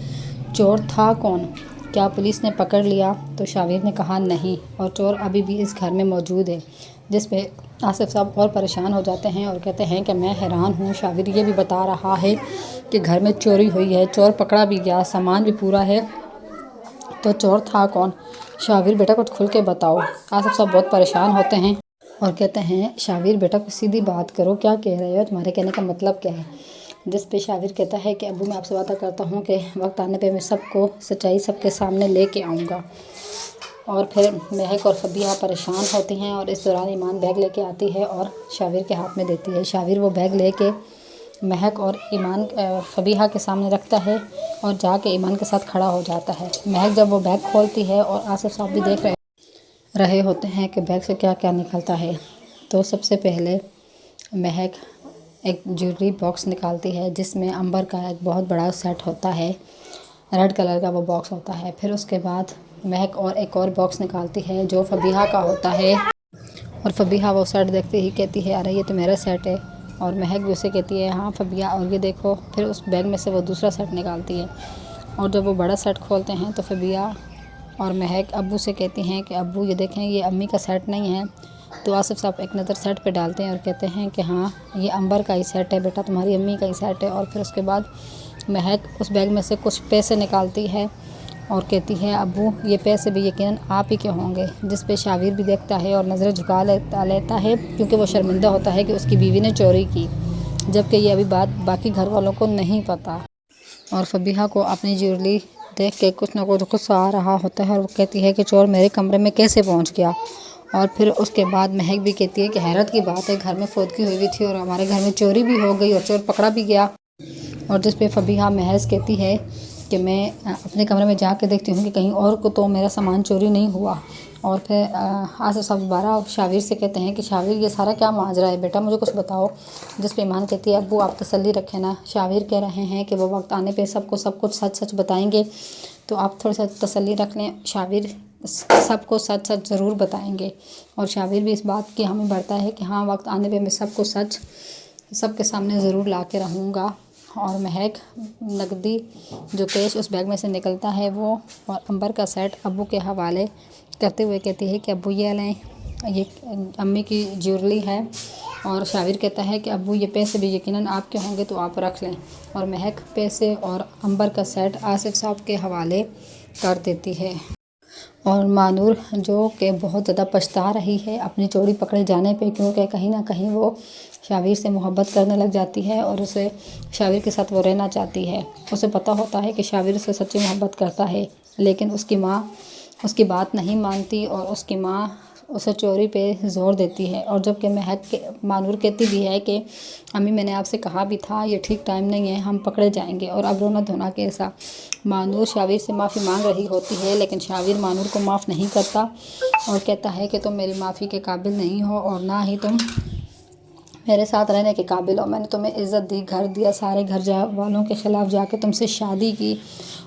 चोर था कौन, क्या पुलिस ने पकड़ लिया? तो शाविर ने कहा नहीं, और चोर अभी भी इस घर में मौजूद है। जिस पे आसिफ साहब और परेशान हो जाते हैं और कहते हैं कि मैं हैरान हूँ, शाविर ये भी बता रहा है कि घर में चोरी हुई है, चोर पकड़ा भी गया, सामान भी पूरा है, तो चोर था कौन? शाविर बेटा कुछ खुल के बताओ। आसिफ साहब बहुत परेशान होते हैं और कहते हैं शाविर बेटा कुछ सीधी बात करो, क्या कह रहे हो, तुम्हारे कहने का मतलब क्या है? जिस पे शाविर कहता है कि अब्बू मैं आपसे वादा करता हूँ कि वक्त आने पे मैं सबको सच्चाई सबके सामने लेके आऊँगा। और फिर महक और फबीहा परेशान होती हैं और इस दौरान ईमान बैग लेके आती है और शाविर के हाथ में देती है। शाविर वो बैग लेके महक और ईमान फबीहा के सामने रखता है और जाके ईमान के साथ खड़ा हो जाता है। महक जब वो बैग खोलती है और आसिफ साहब भी देख रहे होते हैं कि बैग से क्या क्या निकलता है, तो सबसे पहले महक एक ज्वेलरी बॉक्स निकालती है जिसमें अंबर का एक बहुत बड़ा सेट होता है, रेड कलर का वो बॉक्स होता है। फिर उसके बाद महक और एक और बॉक्स निकालती है जो फबीहा का होता है, और फबीहा वो सेट देखते ही कहती है अरे ये तो मेरा सेट है, और महक भी उसे कहती है हाँ फबीहा और ये देखो। फिर उस बैग में से वो दूसरा सेट निकालती है, और जब वो बड़ा सेट खोलते हैं तो फबीहा और महक अब्बू से कहती हैं कि अब्बू ये देखें ये अम्मी का सेट नहीं है। तो आसिफ साहब एक नज़र सेट पे डालते हैं और कहते हैं कि हाँ ये अंबर का ही सेट है बेटा, तुम्हारी अम्मी का ही सेट है। और फिर उसके बाद महक उस बैग में से कुछ पैसे निकालती है और कहती है अब्बू ये पैसे भी यकीनन आप ही के होंगे। जिस पे शाविर भी देखता है और नज़रें झुका लेता है क्योंकि वो शर्मिंदा होता है कि उसकी बीवी ने चोरी की, जबकि ये अभी बात बाकी घर वालों को नहीं पता। और फबीहा को अपनी ज्वेलरी देख के कुछ ना कुछ गुस्सा आ रहा होता है और वो कहती है कि चोर मेरे कमरे में कैसे पहुंच गया। और फिर उसके बाद महक भी कहती है कि हैरत की बात है, घर में फौदगी हुई थी और हमारे घर में चोरी भी हो गई और चोर पकड़ा भी गया। और जिस पे फबीहा महज कहती है कि मैं अपने कमरे में जाके देखती हूँ कि कहीं और को तो मेरा सामान चोरी नहीं हुआ। और फिर आसिफ साहब दोबारा शाविर से कहते हैं कि शाविर ये सारा क्या माजरा है बेटा, मुझे कुछ बताओ। जिस पे ईमान कहती है अब्बू आप तसल्ली रखें ना, शाविर कह रहे हैं कि वो वक्त आने पे सबको सब कुछ सच सच बताएंगे, तो आप थोड़ा सा तसल्ली रख लें, शाविर सबको सच सच ज़रूर बताएंगे। और शाविर भी इस बात की हमें बढ़ता है कि हाँ वक्त आने पे मैं सबको सच सबके सामने ज़रूर ला के रहूँगा। और महक नकदी जो कैश उस बैग में से निकलता है वो और अंबर का सेट अब्बू के हवाले करते हुए कहती है कि अब्बू ये लें, ये अम्मी की ज्वेलरी है। और शाविर कहता है कि अब्बू ये पैसे भी यकीनन आपके होंगे तो आप रख लें। और महक पैसे और अंबर का सेट आसिफ साहब के हवाले कर देती है। और मानूर जो कि बहुत ज़्यादा पछता रही है अपनी चोरी पकड़े जाने पे, क्योंकि कहीं ना कहीं वो शाविर से मोहब्बत करने लग जाती है और उसे शाविर के साथ वो रहना चाहती है। उसे पता होता है कि शाविर से सच्ची मोहब्बत करता है, लेकिन उसकी माँ उसकी बात नहीं मानती और उसकी माँ उसे चोरी पे ज़ोर देती है। और जबकि मानूर कहती भी है कि अम्मी मैंने आपसे कहा भी था ये ठीक टाइम नहीं है, हम पकड़े जाएंगे और अब रोना धोना कैसा। मानूर शाविर से माफ़ी मांग रही होती है, लेकिन शाविर मानूर को माफ़ नहीं करता और कहता है कि तुम मेरी माफ़ी के काबिल नहीं हो और ना ही तुम मेरे साथ रहने के काबिल हो। मैंने तुम्हें इज़्ज़त दी, घर दिया, सारे घर वालों के ख़िलाफ़ जाके तुमसे शादी की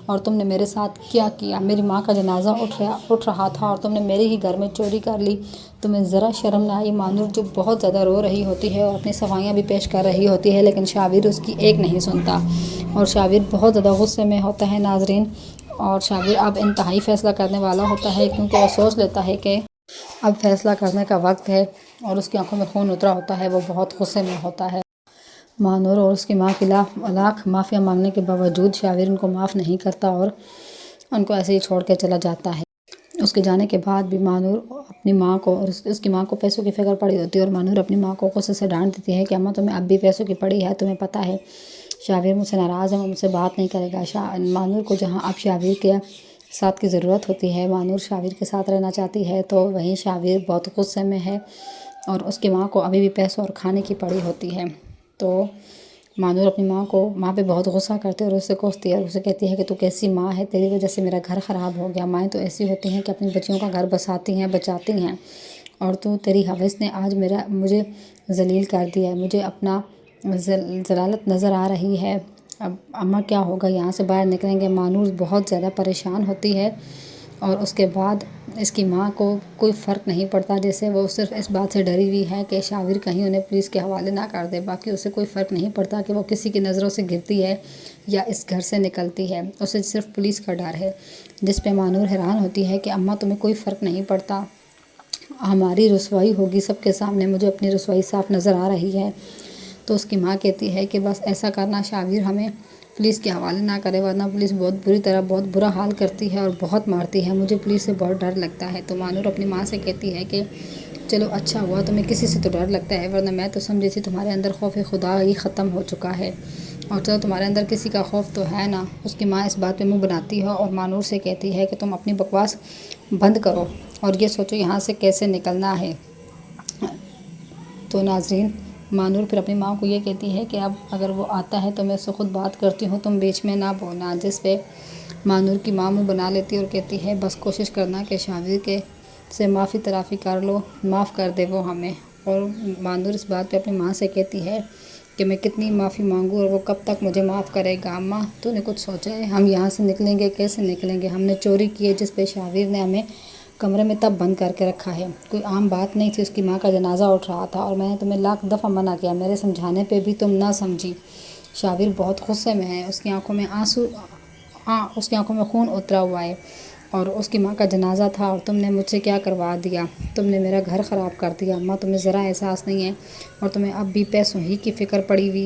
और तुमने मेरे साथ क्या किया। मेरी माँ का जनाजा उठ रहा था और तुमने मेरे ही घर में चोरी कर ली। तुम्हें ज़रा शर्म ना आई। मानूर जो बहुत ज़्यादा रो रही होती है और अपनी सफाइयाँ भी पेश कर रही होती है, लेकिन शाविर उसकी एक नहीं सुनता और शाविर बहुत ज़्यादा गुस्से में होता है नाजरीन। और शाविर अब इंतहाई फ़ैसला करने वाला होता है, क्योंकि वो सोच लेता है कि अब फैसला करने का वक्त है और उसकी आंखों में खून उतरा होता है, वो बहुत गुस्से में होता है। मानूर और उसकी माँ के लाख माफ़िया मांगने के बावजूद शाविर उनको माफ़ नहीं करता और उनको ऐसे ही छोड़ के चला जाता है। उसके जाने के बाद भी मानूर अपनी माँ को और उसकी माँ को पैसों की फ़िक्र पड़ी होती है और मानूर अपनी माँ को गुस्से से डांट देती है कि अम्मा तुम्हें अब भी पैसों की पड़ी है, तुम्हें पता है शाविर मुझसे नाराज़ है, वो मुझसे बात नहीं करेगा। मानूर को जहाँ अब शाविर के साथ की ज़रूरत होती है, मानूर शाविर के साथ रहना चाहती है, तो वहीं शाविर बहुत गुस्से में है और उसकी माँ को अभी भी पैसों और खाने की पड़ी होती है। तो मानूर अपनी माँ पे बहुत गुस्सा करती है और उससे कोसती है और उसे कहती है कि तू कैसी माँ है, तेरी वजह से मेरा घर ख़राब हो गया। माएँ तो ऐसी होती हैं कि अपनी बच्चियों का घर बसाती हैं, बचाती हैं, और तू तेरी हवस ने आज मुझे ज़लील कर दिया है। मुझे अपना ज़लालत नज़र आ रही है। अब अम्मा क्या होगा, यहाँ से बाहर निकलेंगे। मानूर बहुत ज़्यादा परेशान होती है और उसके बाद इसकी माँ को कोई फ़र्क नहीं पड़ता, जैसे वो सिर्फ इस बात से डरी हुई है कि शाबिर कहीं उन्हें पुलिस के हवाले ना कर दे। बाकी उसे कोई फ़र्क नहीं पड़ता कि वो किसी की नज़रों से गिरती है या इस घर से निकलती है, उसे सिर्फ पुलिस का डर है। जिस पे मानूर हैरान होती है कि अम्मा तुम्हें कोई फ़र्क नहीं पड़ता, हमारी रुसवाई होगी सबके सामने, मुझे अपनी रुसवाई साफ नज़र आ रही है। तो उसकी माँ कहती है कि बस ऐसा करना, शाबिर हमें पुलिस के हवाले ना करे, वरना पुलिस बहुत बुरा हाल करती है और बहुत मारती है, मुझे पुलिस से बहुत डर लगता है। तो मानूर अपनी माँ से कहती है कि चलो अच्छा हुआ तुम्हें किसी से तो डर लगता है, वरना मैं तो समझी थी तुम्हारे अंदर खौफ खुदा ही ख़त्म हो चुका है, और चलो तुम्हारे अंदर किसी का खौफ तो है ना। उसकी माँ इस बात पे मुंह बनाती है और मानूर से कहती है कि तुम अपनी बकवास बंद करो और ये सोचो यहाँ से कैसे निकलना है। तो नाज़रीन, मानूर फिर अपनी माँ को ये कहती है कि अब अगर वो आता है तो मैं उससे ख़ुद बात करती हूँ, तुम बीच में ना बोलना। जिस पे मानूर की माँ मुँह बना लेती है और कहती है बस कोशिश करना कि शाबिर के से माफ़ी तराफ़ी कर लो, माफ़ कर दे वो हमें। और मानूर इस बात पे अपनी माँ से कहती है कि मैं कितनी माफ़ी मांगूँ और वो कब तक मुझे माफ़ करेगा। अम्मा तूने कुछ सोचा है, हम यहाँ से निकलेंगे कैसे निकलेंगे? हमने चोरी की है जिस पे शाबिर ने हमें कमरे में तब बंद करके रखा है, कोई आम बात नहीं थी। उसकी माँ का जनाजा उठ रहा था और मैंने तुम्हें लाख दफ़ा मना किया, मेरे समझाने पे भी तुम ना समझी। शाबिर बहुत गुस्से में है, उसकी आंखों में आंसू, उसकी आंखों में खून उतरा हुआ है और उसकी माँ का जनाजा था और तुमने मुझसे क्या करवा दिया, तुमने मेरा घर ख़राब कर दिया। अम्मा तुम्हें ज़रा एहसास नहीं है और तुम्हें अब भी पैसों ही की फ़िक्र पड़ी हुई